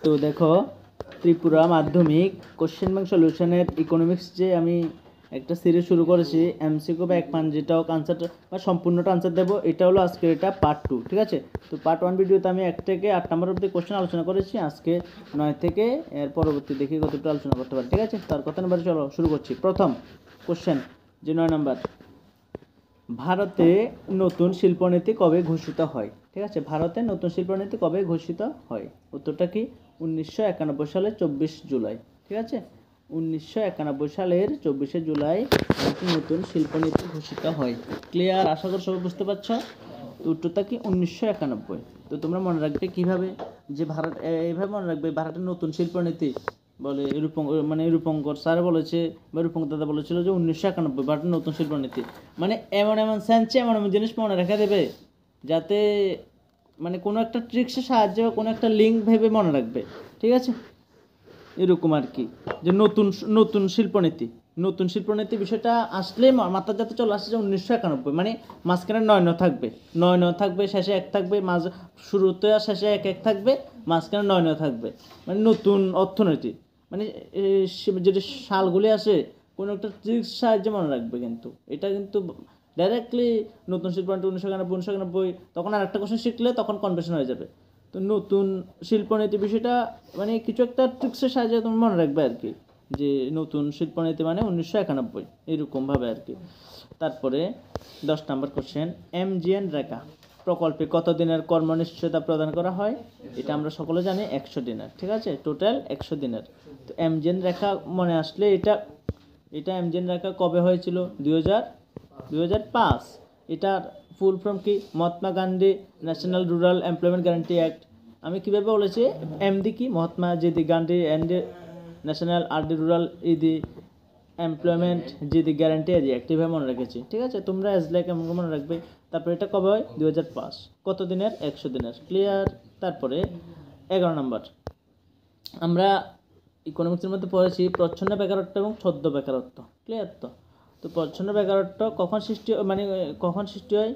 তো দেখো ত্রিপুরা মাধ্যমিক কোশ্চেন ব্যাংক সলিউশনের ইকোনমিক্স যে আমি একটা সিরিজ শুরু করেছি এমসিকিউ বা এক পান যেটা আনসার বা সম্পূর্ণটা আনসার দেবো, এটা হলো আজকে এটা পার্ট 2। ঠিক আছে, তো পার্ট 1 ভিডিওতে আমি 1 থেকে 8 নম্বর অবধি কোশ্চেন আলোচনা করেছি। আজকে 9 থেকে এর পরবর্তী দেখি কতটা আলোচনা করতে পারি। ঠিক আছে, তার কথা নাম্বার চলো শুরু করছি। প্রথম কোশ্চেন যে 9 নম্বর, ভারতে নতুন শিল্পনীতি কবে ঘোষিত হয়? ঠিক আছে, ভারতে নতুন শিল্পনীতি কবে ঘোষিত হয়? উত্তরটা কি 1991 সালের 24 জুলাই। ঠিক আছে, 1991 সালের 24শে জুলাই নতুন শিল্পনীতি ঘোষিত হয়। ক্লিয়ার? আশা করি সবাই বুঝতে পারছো। তো উত্তরটা কি 1991। তো তোমরা মনে রাখবে কিভাবে, যে ভারত এইভাবে মনে রাখবে ভারতের নতুন শিল্পনীতি বলে রূপঙ্কর স্যার বলেছে বা রূপঙ্কর দাদা বলেছিল যে 1991 ভারতের নতুন শিল্পনীতি। মানে এমন সেন্সে এমন জিনিস মনে রেখে দেবে যাতে মানে কোনো একটা ট্রিক্সের সাহায্যে বা কোনো একটা লিঙ্ক ভেবে মনে রাখবে। ঠিক আছে, এরকম আর কি, যে নতুন শিল্পনীতি বিষয়টা আসলে মাথার যাতে চলে আসছে যে 1991, মানে মাঝখানে 9 থাকবে, 9 থাকবে, শেষে 1 থাকবে, শুরুতে আর শেষে 1 থাকবে, মাঝখানে 9 থাকবে, মানে নতুন অর্থনীতি, মানে যেটা সালগুলি আসে কোনো একটা ট্রিক্স সাহায্যে মনে রাখবে। কিন্তু এটা কিন্তু ডাইরেক্টলি নতুন শিল্পনীতি 1991 তখন আর একটা কোশ্চেন শিখলে তখন কনফিউশন হয়ে যাবে। তো নতুন শিল্পনীতি বিষয়টা মানে কিছু একটা ট্রিক্সের সাহায্যে তুমি মনে রাখবে আর কি, যে নতুন শিল্পনীতি মানে 1991 এরকমভাবে আর কি। তারপরে 10 নম্বর কোশ্চেন, এমজিএন রেখা প্রকল্পে কত দিনের কর্মনিশ্চয়তা প্রদান করা হয়? এটা আমরা সকলে জানি 100 দিনের। ঠিক আছে, টোটাল 100 দিনের। তো এমজিএন রেখা মনে আসলে এটা এমজিএন রেখা কবে হয়েছিল? 2005। এটার ফুল ফর্ম কি? Mahatma Gandhi national rural employment guarantee act. আমি কীভাবে বলেছি, এমডি কি? মহাত্মা জিদি গান্ধী অ্যান্ড ন্যাশনাল আরডি রুরাল ইদি এমপ্লয়মেন্ট জিদি গ্যারান্টি অ্যাক্ট, এভাবে মনে রেখেছি। ঠিক আছে, তোমরা অ্যাজ লাইক এমন মনে রাখবে। তারপরে এটা কবে হয়? 2005। কত দিনের? 100 দিনের। ক্লিয়ার? তারপরে 11 নম্বর, আমরা ইকোনমিক্সের মধ্যে পড়েছি প্রচ্ছন্ন বেকারত্ব এবং ছদ্ম বেকারত্ব। ক্লিয়ার? তো প্রচ্ছন্ন বেকারত্ব কখন সৃষ্টি হয়?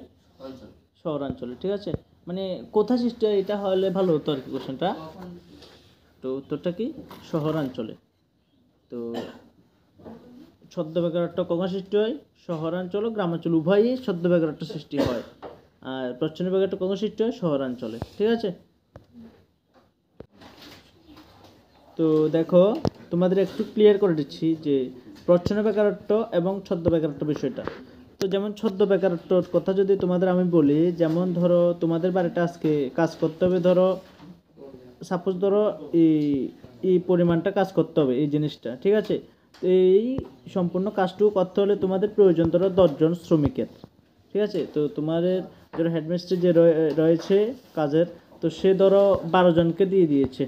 শহরাঞ্চলে। ঠিক আছে, মানে কোথায় সৃষ্টি হয় এটা হলে ভালো হতো আর কি কোশ্চেনটা। তো উত্তরটা কি? শহরাঞ্চলে। তো ছদ্ম বেকারত্ব কখন সৃষ্টি হয়? শহরাঞ্চল ও গ্রামাঞ্চল উভয়ই ছদ্ম বেকারত্ব সৃষ্টি হয়। আর প্রচ্ছন্ন বেকারত্ব কখন সৃষ্টি হয়? শহরাঞ্চলে। ঠিক আছে, তো দেখো তোমাদের একটু ক্লিয়ার করে দিচ্ছি যে প্রচ্ছন্ন বেকারত্ব এবং ছদ্ম বেকারত্ব বিষয়টা। তো যেমন ছদ্ম বেকারত্বর কথা যদি তোমাদের আমি বলি, যেমন ধরো তোমাদের বাড়িতে আজকে কাজ করতে হবে, ধরো সাপোজ ধরো এই পরিমাণটা কাজ করতে হবে, এই জিনিসটা। ঠিক আছে, তো এই সম্পূর্ণ কাজটুকু করতে হলে তোমাদের প্রয়োজন ধরো 10 জন শ্রমিকের। ঠিক আছে, তো তোমাদের ধরো হেডমিস্ট্রি যে রয়েছে কাজের, তো সে ধরো 12 জনকে দিয়ে দিয়েছে।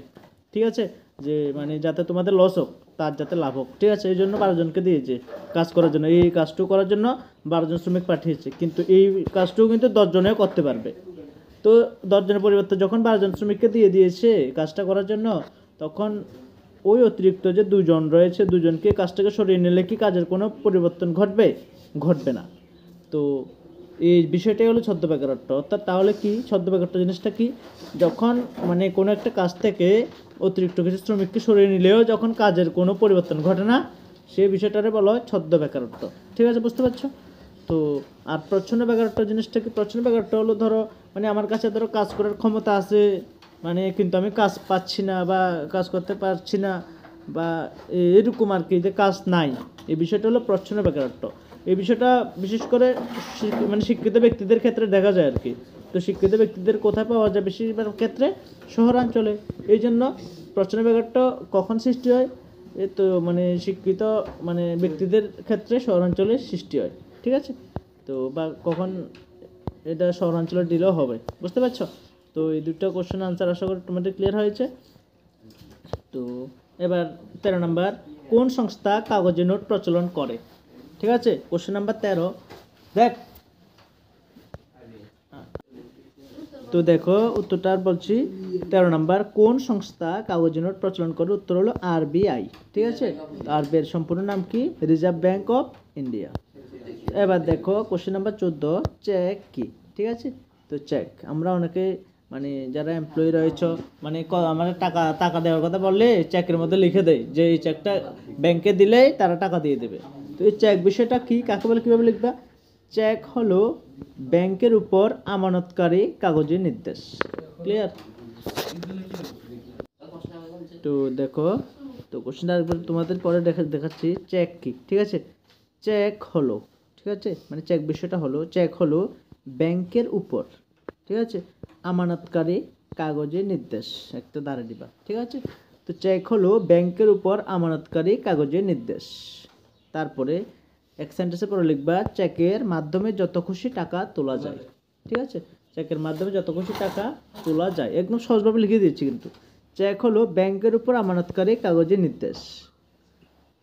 ঠিক আছে, যে মানে যাতে তোমাদের লস হোক, তার যাতে লাভ হোক। ঠিক আছে, এই জন্য 12 জনকে দিয়েছে কাজ করার জন্য, এই কাজটুকু করার জন্য 12 জন শ্রমিক পাঠিয়েছে। কিন্তু এই কাজটুকু কিন্তু 10 জনেও করতে পারবে। তো 10 জনের পরিবর্তে যখন 12 জন শ্রমিককে দিয়ে দিয়েছে কাজটা করার জন্য, তখন ওই অতিরিক্ত যে 2 জন রয়েছে, 2 জনকে কাজটাকে সরিয়ে নিলে কি কাজের কোনো পরিবর্তন ঘটবে না। তো এই বিষয়টাই হলো ছদ্ম বেকারত্ব। অর্থাৎ তাহলে কি ছদ্ম বেকারত্ব জিনিসটা কি? যখন মানে কোনো একটা কাজ থেকে অতিরিক্ত কিছু শ্রমিককে সরিয়ে নিলেও যখন কাজের কোনো পরিবর্তন ঘটে না, সেই বিষয়টারে বলা হয় ছদ্ম বেকারত্ব। ঠিক আছে, বুঝতে পারছো? তো আর প্রচ্ছন্ন বেকারত্ব জিনিসটা কি? প্রচ্ছন্ন বেকারত্ব হলো ধরো মানে আমার কাছে ধরো কাজ করার ক্ষমতা আছে, মানে কিন্তু আমি কাজ পাচ্ছি না বা কাজ করতে পারছি না, বা এরকম আর কি, যে কাজ নাই। এই বিষয়টা হলো প্রচ্ছন্ন বেকারত্ব। এই বিষয়টা বিশেষ করে মানে শিক্ষিত ব্যক্তিদের ক্ষেত্রে দেখা যায় আর কি। তো শিক্ষিত ব্যক্তিদের কোথায় পাওয়া যায়? বেশিরভাগ ক্ষেত্রে শহরাঞ্চলে। এই জন্য প্রচ্ছন্ন বেকারত্ব কখন সৃষ্টি হয়? তো মানে শিক্ষিত মানে ব্যক্তিদের ক্ষেত্রে শহরাঞ্চলে সৃষ্টি হয়। ঠিক আছে, তো বা কখন এটা শহরাঞ্চলে দিলেও হবে। বুঝতে পারছো? তো এই দুটো কোশ্চেন আনসার আশা করি তোমাদের ক্লিয়ার হয়েছে। তো এবার 13 নম্বর, কোন সংস্থা কাগজে নোট প্রচলন করে? ঠিক আছে, কোশ্চেন নাম্বার 13 দেখ। তো দেখো উত্তরটা বলছি, 13 নম্বর, কোন সংস্থা কাগজে নোট প্রচলন করে? উত্তর হলো আরবিআই। ঠিক আছে, আরবিআই এর সম্পূর্ণ নাম কি? Reserve bank of India. এবার দেখো কোশ্চেন নাম্বার 14, চেক কি? ঠিক আছে, তো চেক আমরা অনেকে মানে যারা এমপ্লয়ি রয়েছে মানে আমাদের টাকা টাকা দেওয়ার কথা বললে চেকের মধ্যে লিখে দেয় যে এই চেকটা ব্যাংকে দিলেই তারা টাকা দিয়ে দেবে। তো এই চেক বিষয়টা কি, কাকে বলে, কীভাবে লিখবা? চেক হলো ব্যাংকের উপর আমানতকারী কাগজে নির্দেশ। ক্লিয়ার? তো দেখো, তো কোশ্চেনটা আরেকবার তোমাদের পরে দেখাচ্ছি। চেক কি, ঠিক আছে? চেক হলো, ঠিক আছে, মানে চেক বিষয়টা হলো, চেক হলো ব্যাংকের উপর, ঠিক আছে, আমানতকারী কাগজে নির্দেশ। একটা দাঁড়ে দিবা, ঠিক আছে? তো চেক হলো ব্যাংকের উপর আমানতকারী কাগজে নির্দেশ। তারপরে এক সেন্টেন্সে পরে লিখবা চেকের মাধ্যমে যত খুশি টাকা তোলা যায়। ঠিক আছে, চেকের মাধ্যমে যত খুশি টাকা তোলা যায়, একদম সহজভাবে লিখে দিচ্ছি কিন্তু। চেক হলো ব্যাংকের উপর আমানতকারী কাগজে নির্দেশ।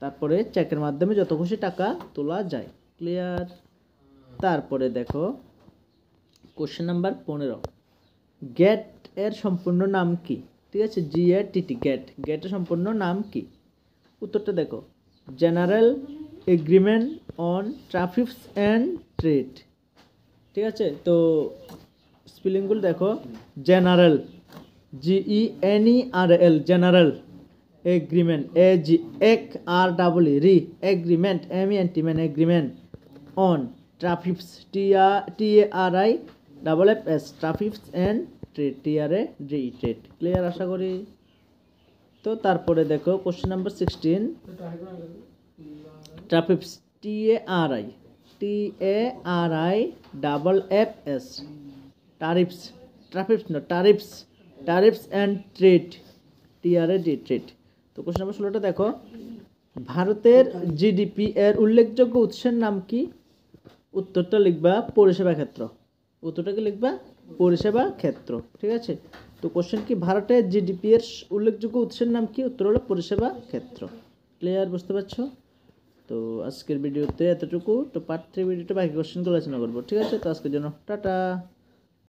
তারপরে চেকের মাধ্যমে যত খুশি টাকা তোলা যায়। ক্লিয়ার? তারপরে দেখো কোশ্চেন নাম্বার 15, গেট এর সম্পূর্ণ নাম কি? ঠিক আছে, GATT, গেট, গেটের সম্পূর্ণ নাম কি? উত্তরটা দেখো, general agreement on traffics and trade. ঠিক আছে, তো স্পেলিংগুলো দেখো, general, GENERAL, general agreement, AGREE, agreement, MENT, মানে agreement, on traffics, TRIFFS, traffics and trade, TRADE, trade. Clear আশা করি? তো তারপরে দেখো question number 16, traffics, TARIFFS, tariffs, traffics না, tariffs, tariffs and trade, TRADE, trade. তো কোশ্চেন নাম্বার 16টা দেখো, ভারতের GDP এর উল্লেখযোগ্য উৎসের নাম কি? উত্তরটা লিখবা পরিষেবা ক্ষেত্র। উত্তরটাকে লিখবা পরিষেবা ক্ষেত্র। ঠিক আছে, তো কোশ্চেন কি, ভারতের GDP এর উল্লেখযোগ্য উৎসের নাম কি? উত্তর হলো পরিষেবা ক্ষেত্র। ক্লিয়ার? বুঝতে পারছো? তো আজকের ভিডিওতে এতটুকু। তো পার্ট 3 ভিডিওতে বাকি কোশ্চেনগুলো আলোচনা করবো। ঠিক আছে, তো আজকের জন্য টাটা।